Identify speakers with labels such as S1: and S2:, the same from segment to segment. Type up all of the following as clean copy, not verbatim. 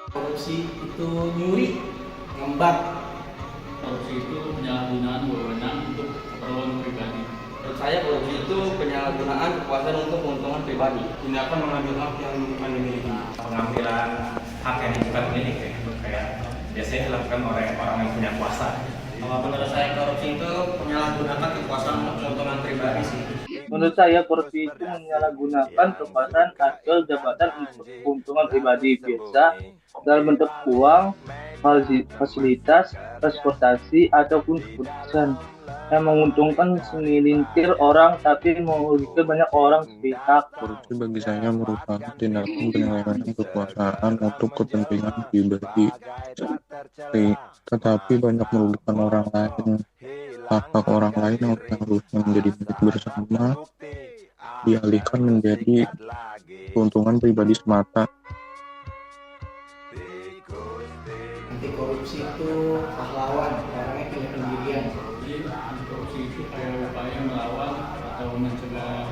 S1: Korupsi itu nyuri, ngembat.
S2: Korupsi itu penyalahgunaan wewenang untuk keperluan pribadi.
S1: Menurut saya korupsi itu penyalahgunaan kekuasaan untuk keuntungan pribadi.
S3: Tindakan mengambil hak yang bukan dimiliki. Pengambilan hak yang bukan dimiliki, kayak biasanya dilakukan oleh orang yang punya kuasa.
S1: Kalau menurut saya korupsi itu menyalahgunakan kekuasaan untuk keuntungan pribadi sih.
S4: Menurut saya, korupsi itu menyalahgunakan kekuasaan atau jabatan untuk keuntungan pribadi, biasa dalam bentuk uang, fasilitas, transportasi, ataupun keputusan yang menguntungkan segelintir orang tapi merugikan banyak orang sepihak.
S5: Korupsi bagi saya merupakan tindakan penyalahgunaan kekuasaan untuk kepentingan pribadi, tetapi banyak merugikan orang lain. Hak orang lain yang harusnya menjadi milik bersama dialihkan menjadi keuntungan pribadi semata.
S1: Anti korupsi itu pahlawan, orangnya punya pendirian.
S2: Jadi anti korupsi itu kayak upaya melawan atau mencegah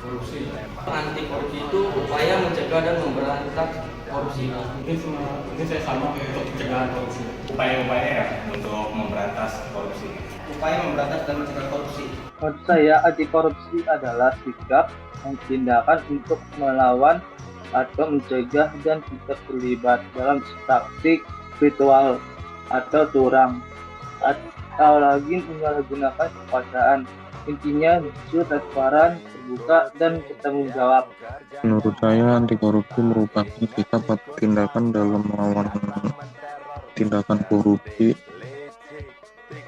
S2: korupsi.
S1: Anti korupsi itu upaya mencegah dan memberantas korupsi.
S3: Mungkin saya sama untuk pencegahan korupsi. Upaya-upaya ya untuk memberantas korupsi.
S1: Upaya memberantas dan mencegah korupsi.
S4: Menurut saya, anti korupsi adalah sikap dan tindakan untuk melawan atau mencegah dan tidak terlibat dalam praktik ritual atau curang atau lagi menyalahgunakan kekuasaan. Intinya jujur, transparan, terbuka, dan bertanggung jawab.
S5: Menurut saya, anti korupsi merupakan sikap atau tindakan dalam melawan tindakan korupsi,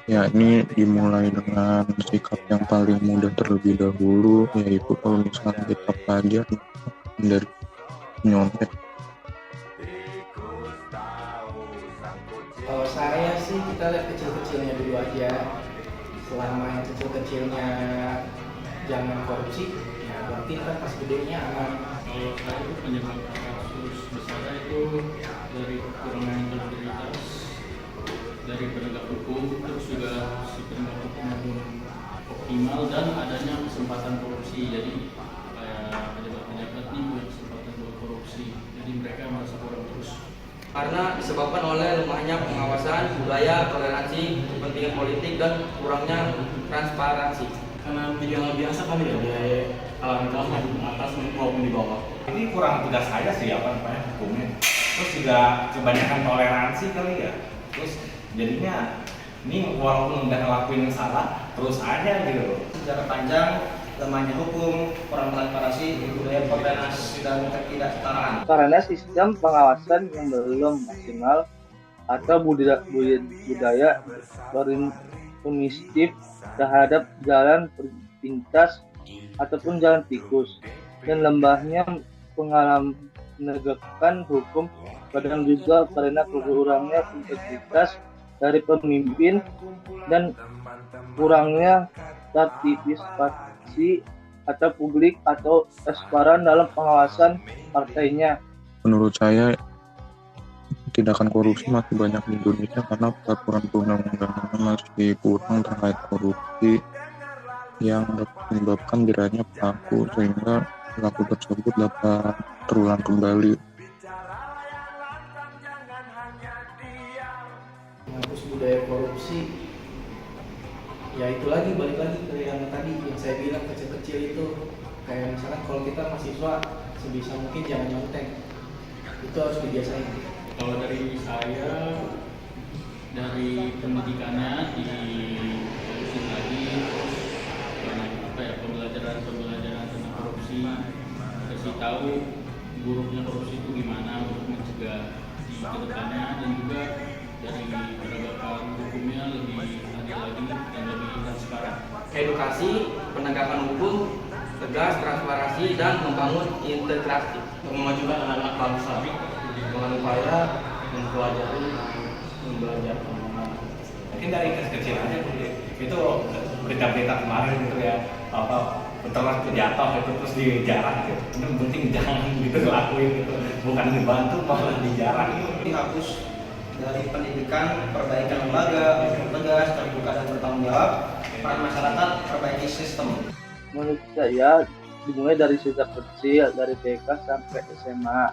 S5: yakni dimulai dengan sikap yang paling mudah terlebih dahulu, yaitu kalau misalnya kita pelajar dari nyontek.
S1: Kalau saya sih kita lihat kecil-kecilnya dulu aja. Selama yang kecil-kecilnya jangan korupsi, ya berarti kan pas gedenya aman.
S2: Kalau saya itu penyebab kasus besarnya itu dari kekurangan integritas dari penegak hukum, terus juga si penegak hukum belum optimal dan adanya kesempatan korupsi. Jadi kayak pejabat-pejabat nih punya kesempatan buat korupsi, jadi mereka merasa kurang terus.
S1: Karena disebabkan oleh lemahnya pengawasan, budaya, toleransi, kepentingan politik, dan kurangnya transparansi.
S3: Karena media biasa kali ya dari kalangan kelas maupun atas maupun di bawah. Ini kurang tugas saya sih apa namanya hukumnya. Terus juga kebanyakan toleransi kali ya. Terus jadinya ini walaupun udah ngelakuin yang salah terus aja gitu loh.
S1: Secara panjang, lemahnya hukum, kurang transparansi, budaya koordinasi, dan ketidaksetaraan.
S4: Karena sistem pengawasan yang belum maksimal atau budaya permisif terhadap jalan pintas ataupun jalan tikus, dan lembahnya pengalaman menegakkan hukum, kadang juga karena kurangnya integritas dari pemimpin dan kurangnya partisipasi atau publik atau transparan dalam pengawasan partainya.
S5: Menurut saya, tindakan korupsi masih banyak di Indonesia karena peraturan perundang-undangan masih kurang terkait korupsi yang dapat menyebabkan jerahnya pelaku, sehingga pelaku tersebut dapat terulang kembali.
S1: Menghapus budaya korupsi, ya itu lagi, balik lagi ke yang tadi yang saya bilang kecil-kecil itu. Kayak misalkan kalau kita mahasiswa, sebisa mungkin jangan nyontek, itu harus dibiasain.
S2: Kalau dari saya, dari pendidikannya diurusin lagi, terus banyak pembelajaran tentang korupsi, kasih tahu buruknya korupsi itu gimana untuk mencegah di kedepannya, dan juga dari penegakan hukumnya lebih adil lagi dan lebih transparan.
S1: Edukasi, penegakan hukum, tegas, transparansi, dan membangun integrasi.
S3: Untuk memajukan anak-anak bangsa dengan upaya mempelajari mungkin dari kecil aja itu berita-berita kemarin gitu ya apa peternak jatuh itu terus dijarah gitu. Yang penting jangan gitu lakuin gitu, bukan dibantu malah dijarah gitu.
S1: Dihapus dari pendidikan, perbaikan lembaga, tegas, terbuka, dan bertanggung jawab. Peran masyarakat, perbaiki sistem.
S4: Menurut saya, dimulai dari sejak kecil, dari TK sampai SMA.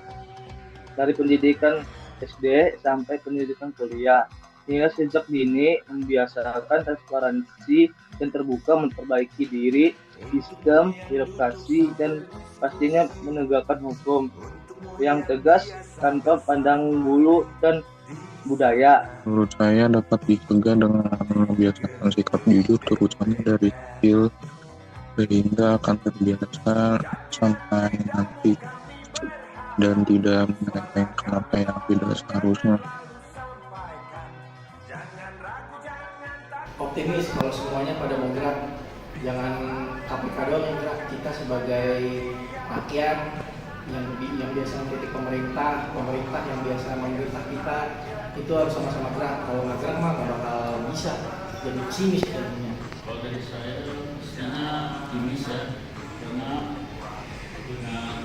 S4: dari pendidikan SD sampai pendidikan kuliah, hingga sejak dini membiasakan transparansi dan terbuka, memperbaiki diri, sistem, birokrasi, dan pastinya menegakkan hukum yang tegas tanpa pandang bulu dan budaya.
S5: Menurut saya dapat dicegah dengan membiasakan sikap jujur terutama dari kecil sehingga akan terbiasa sampai nanti dan tidak menentengkan apa yang tidak seharusnya.
S1: Optimis kalau semuanya pada mau gerak, jangan KPK doang yang gerak, kita sebagai rakyat yang biasa mengkritik pemerintah yang biasa memerintah kita, itu harus sama-sama gerak. Kalau nggak gerak mah nggak bakal bisa, jadi pesimis jadinya.
S2: Kalau dari saya pastinya optimis ya, karena dengan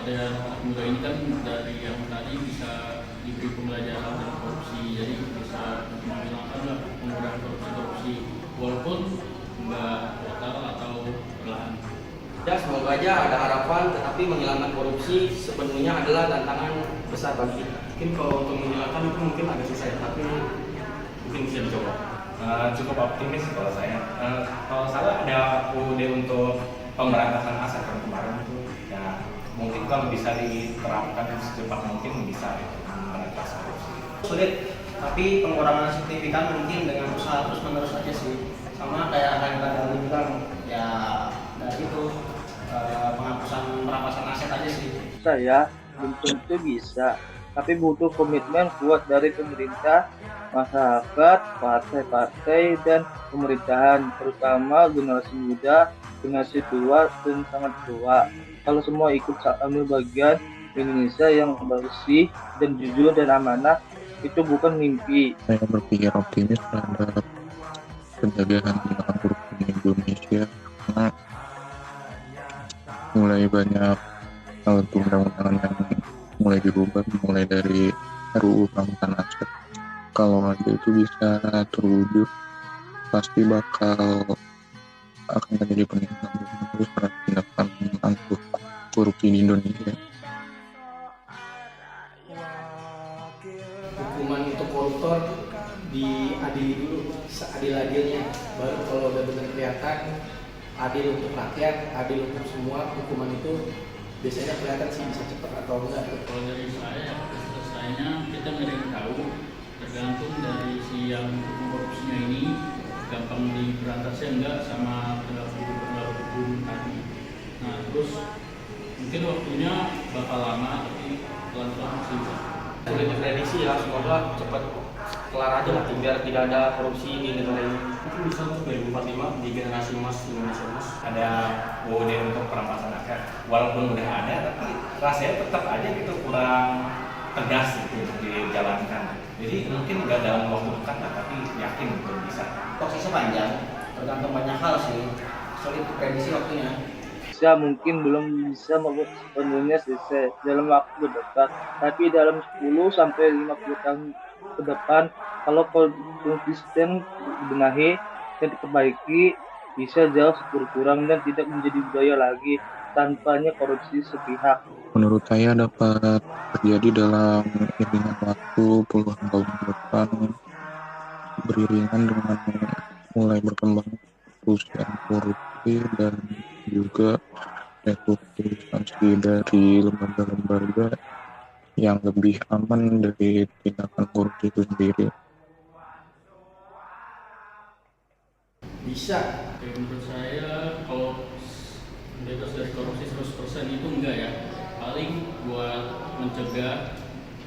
S2: ada anak muda ini kan dari yang tadi bisa diberi pembelajaran tentang korupsi, jadi bisa menghilangkan lah penggunaan korupsi walaupun nggak total atau perlahan.
S6: Ya, semoga aja ada harapan, tetapi menghilangkan korupsi sepenuhnya adalah tantangan besar bagi kita.
S3: Mungkin kalau untuk menghilangkan itu mungkin agak susah ya, tapi mungkin bisa dicoba. Cukup optimis kalau saya. Kalau saya ada UUD untuk pemberantasan aset yang kemarin itu, ya mungkin kalau bisa diterapkan secepat mungkin bisa mengatasi korupsi.
S6: Sulit, tapi pengurangan signifikan mungkin dengan usaha terus menerus aja sih. Sama kayak yang tadi bilang, ya dari itu penghapusan perampasan aset aja sih.
S4: Saya belum tentu bisa, tapi butuh komitmen kuat dari pemerintah, masyarakat, partai-partai, dan pemerintahan, terutama generasi muda, generasi tua, dan sangat tua. Kalau semua ikut ambil bagian, Indonesia yang bersih dan jujur dan amanah itu bukan mimpi.
S5: Saya berpikir optimis terhadap pencegahan tindakan korupsi di Indonesia karena mulai banyak undang-undangan yang mulai dirubah, mulai dari RUU Perampasan Aset. Kalau aja itu bisa terwujud, pasti akan terjadi peningkatan terus terhadap tindakan anti korupsi di Indonesia.
S1: Hukuman untuk koruptor diadili dulu seadil-adilnya, baru kalau udah benar kelihatan adil untuk rakyat, adil untuk semua, hukuman itu biasanya kelihatan sih bisa cepat atau enggak.
S2: Kalau dari saya, selesainya kita nggak ada yang tahu, tergantung dari si yang korupsinya ini gampang diberantasnya enggak sama penegak hukum tadi. Nah terus mungkin waktunya bakal lama, tapi pelan-pelan masih bisa.
S6: Sulit diprediksi ya, semoga cepat kelar aja lah biar tidak ada korupsi di negara ini.
S3: Mungkin bisa untuk 2045 di generasi emas Indonesia Mas ada UUD untuk perampasan aset. Walaupun udah ada, tapi rasanya tetap aja gitu kurang tegas gitu untuk dijalankan. Jadi mungkin nggak dalam waktu dekat lah, tapi yakin itu bisa.
S6: Prosesnya panjang, tergantung banyak hal sih. Sulit diprediksi waktunya.
S4: Indonesia mungkin belum bisa membuat sepenuhnya selesai dalam waktu dekat, tapi dalam 10 sampai 50 tahun ke depan, kalau konsisten dibenahi dan diperbaiki, bisa jauh berkurang dan tidak menjadi budaya lagi tanpanya korupsi sepihak.
S5: Menurut saya dapat terjadi dalam iringan waktu puluhan tahun ke depan, beriringan dengan mulai berkembang urusan korupsi dan juga restrukturisasi dari lembaga-lembaga yang lebih aman dari tindakan korupsi itu sendiri.
S1: Bisa.
S2: Oke, menurut saya kalau bebas dari korupsi 100% itu enggak ya, paling buat mencegah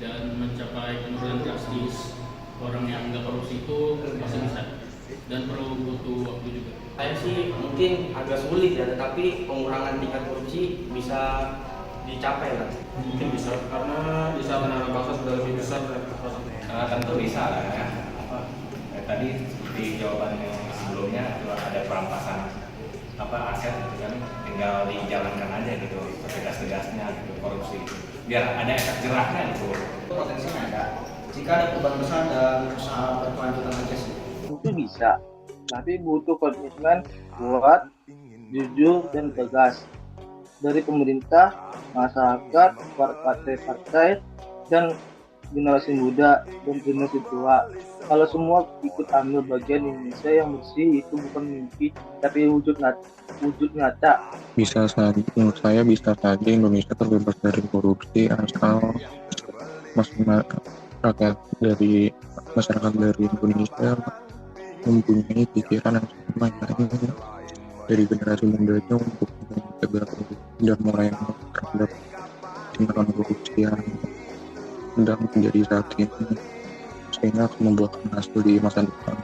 S2: dan mencapai penurunan drastis orang yang enggak korupsi itu masih bisa dan perlu butuh waktu juga.
S6: Saya sih mungkin agak sulit ya, tetapi pengurangan tingkat korupsi bisa dicapai lah.
S3: Mungkin bisa karena di saat anak bangsa sudah lebih besar dari kekuasaan. Tentu bisa lah ya. Tadi seperti jawaban yang sebelumnya itu ada perampasan aset gitu kan, tinggal dijalankan aja gitu tegas-tegasnya gitu korupsi biar ada efek jerahnya gitu.
S6: Potensinya ada jika ada perubahan besar dan usaha berkelanjutan aja sih.
S4: Itu bisa, tapi butuh komitmen kuat, jujur, dan tegas dari pemerintah, masyarakat, partai-partai, dan generasi muda dan generasi tua. Kalau semua ikut ambil bagian, Indonesia yang bersih itu bukan mimpi tapi wujud nyata.
S5: Bisa saja, menurut saya bisa saja Indonesia terbebas dari korupsi asal rakyat dari masyarakat dari Indonesia mempunyai pikiran yang sama, yakni dari generasi mudanya untuk mencegah korupsi dan mulai terhadap tindakan korupsi yang sedang menjadi saat ini, sehingga akan membuahkan hasil di masa depan.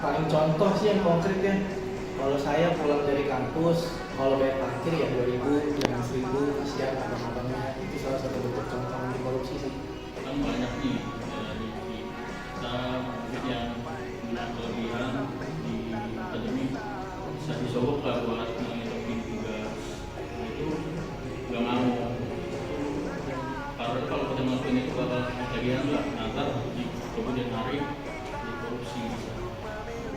S1: Paling contoh sih yang konkret ya, kalau saya pulang dari kampus, kalau bayar parkir ya 2.000, jangan 1.000, kasihan abang-abangnya. Itu salah satu bentuk contoh anti korupsi sih.
S2: Kan banyak nih dari kita mungkin yang punya kelebihan di akademik bisa disogok lah buat menghidupin tugas. Nah, itu nggak mau. Karena kalau kita ngelakuin itu bakal kejadian lah, nanti di kemudian hari di korupsi.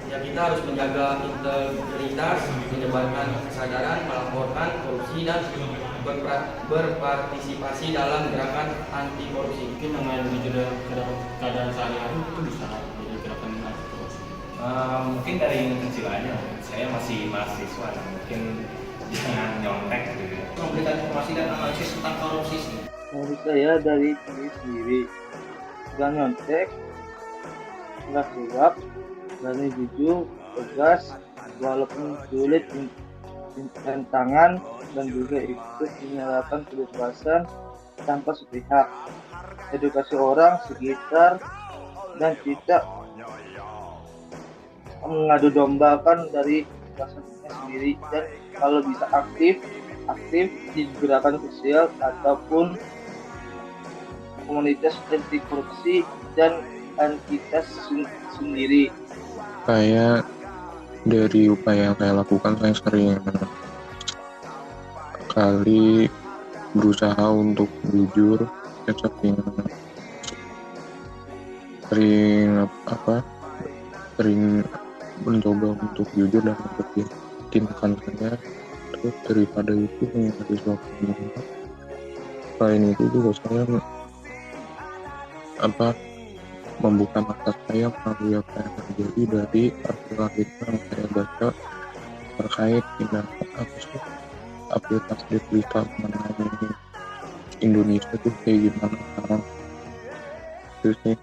S7: Ya, kita harus menjaga integritas, menyebarkan kesadaran, melaporkan korupsi dan berpartisipasi dalam gerakan anti korupsi.
S2: Mungkin dengan keadaan sehari-hari itu bisa jadi gerakan anti korupsi.
S3: Mungkin dari yang kecil aja, saya masih mahasiswa, mungkin jangan nyontek gitu ya.
S6: Memberikan informasi dan analisis tentang korupsi sih.
S4: Menurut saya dari diri sendiri, jangan nyontek, nggak suap, berani jujur, tegas, walaupun sulit tantangan, dan juga ikut menyalakan kebebasan tanpa sepihak, edukasi orang sekitar, dan tidak mengadu dombakan dari kebebasannya sendiri, dan kalau bisa aktif di gerakan sosial ataupun komunitas anti korupsi dan entitas sendiri.
S5: Saya dari upaya yang saya lakukan, saya sering kali berusaha untuk jujur, saya sering mencoba untuk jujur dan mengerti tindakan saya. Terus daripada itu menjadi suatu tindakan. Selain itu juga saya membuka mata saya melalui apa yang terjadi dari artikel yang saya baca terkait tindakan update berita mengenai Indonesia itu kayak gimana sekarang. Terus nih